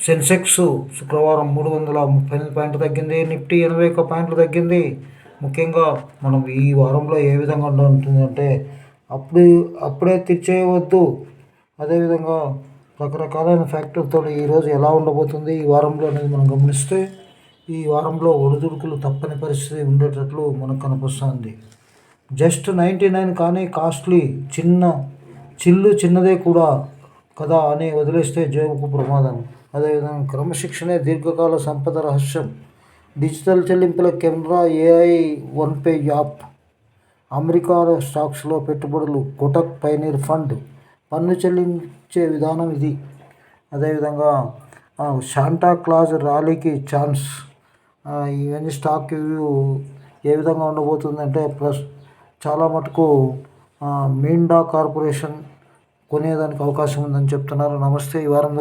సెన్సెక్స్ శుక్రవారం 338 పాయింట్లు తగ్గింది. నిఫ్టీ 81 పాయింట్లు తగ్గింది. ముఖ్యంగా మనం ఈ వారంలో ఏ విధంగా ఉంటుందంటే అప్పుడే తెచ్చేయవద్దు. అదేవిధంగా రకరకాలైన ఫ్యాక్టర్తో ఈరోజు ఎలా ఉండబోతుంది ఈ వారంలో అనేది మనం గమనిస్తే ఈ వారంలో ఒడిదుడుకులు తప్పని పరిస్థితి ఉండేటట్లు మనకు కనిపిస్తుంది. జస్ట్ 99 కానీ కాస్ట్లీ చిన్నదే కూడా కదా అని వదిలేస్తే జేబుకు ప్రమాదం. అదేవిధంగా క్రమశిక్షణే దీర్ఘకాల సంపద రహస్యం. డిజిటల్ చెల్లింపుల కెనరా ఏఐ వన్పే యాప్, అమెరికా స్టాక్స్లో పెట్టుబడులు, కోటక్ పైనీర్ ఫండ్, పన్ను చెల్లించే విధానం ఇది. అదేవిధంగా శాంటా క్లాజ్ ర్యాలీకి ఛాన్స్. ఇవన్నీ స్టాక్ రివ్యూ ఏ విధంగా ఉండబోతుందంటే చాలా మటుకు మిండా కార్పొరేషన్ కొనేదానికి అవకాశం ఉందని చెప్తున్నారు. నమస్తే. ఈ వారం